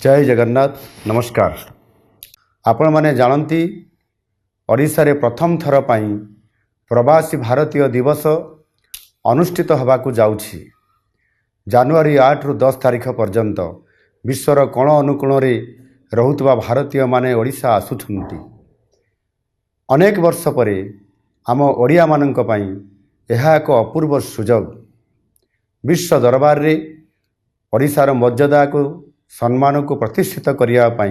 जय जगन्नाथ नमस्कार। आपण माने जानती ओडिशा रे प्रथम थर पाई प्रवासी भारतीय दिवस अनुष्ठित होबाकू जाउछि। जनवरी 8 रु 10 तारिख पर्यंत विश्वर कोण अनुकोण रे रहुतबा भारतीय माने ओडिशा आसुछंती। अनेक वर्ष परे आम ओडिया माननक पाई एहा एक अपूर्व सुजोग। विश्व दरबार रे ओडिशार मर्यादा को सम्मान को प्रतिष्ठित करने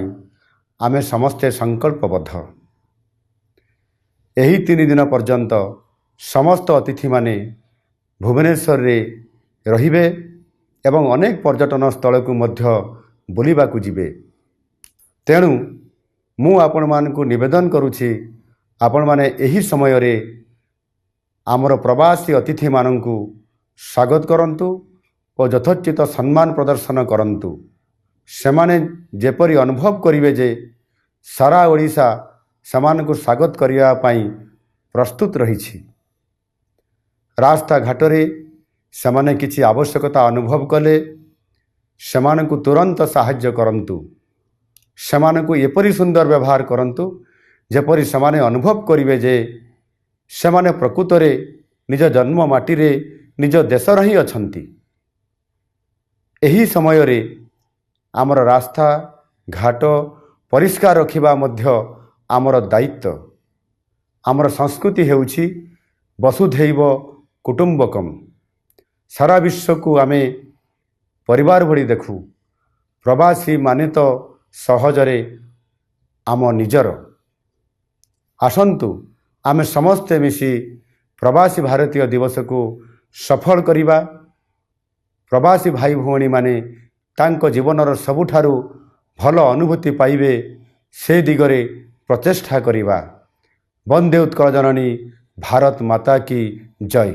आमे समस्ते संकल्पबद्ध। यही 3 दिन पर्यंत समस्त अतिथि माने भुवनेश्वर रे रहिबे एवं अनेक पर्यटन स्थल को मध्य बुलिबाकू जिबे। तेणु मु आपण मानकू निवेदन करुछि, आपण माने एही समय रे आमर प्रवासी अतिथि मानकू स्वागत करंतु और यथोचित सम्मान प्रदर्शन करंतु। सेमाने जेपरी अनुभव करिवे जे सारा ओडिशा समान को स्वागत करिया पाई प्रस्तुत रहिछि। रास्ता घाट रे सेमाने किछि आवश्यकता अनुभव कले सेमान को तुरंत साहाय्य करंतु। सेमान को एपरी सुंदर व्यवहार करंतु जेपरी सेमाने अनुभव करिवे जे सेमाने प्रकृत रे निज जन्म माटी रे निज देश रही अछंती। एही समय रे आमर रास्ता घाट परिष्कार रखिबा मध्य आमर दायित्व। आमर संस्कृति हेउछि वसुधैव कुटुंबकम। सारा विश्व को आमे परिवार भली देखु। प्रवासी माने तो सहजरे आम निजर। आसंतु आमे समस्ते मिसी प्रवासी भारतीय दिवस को सफल करिबा। प्रवासी भाई भौणी माने तांको जीवनर सबुठारु भल अनुभूति पाइबे से दिगरे प्रचेष्टा करिबा। वंदे उत्कल जननी भारत माता की जय।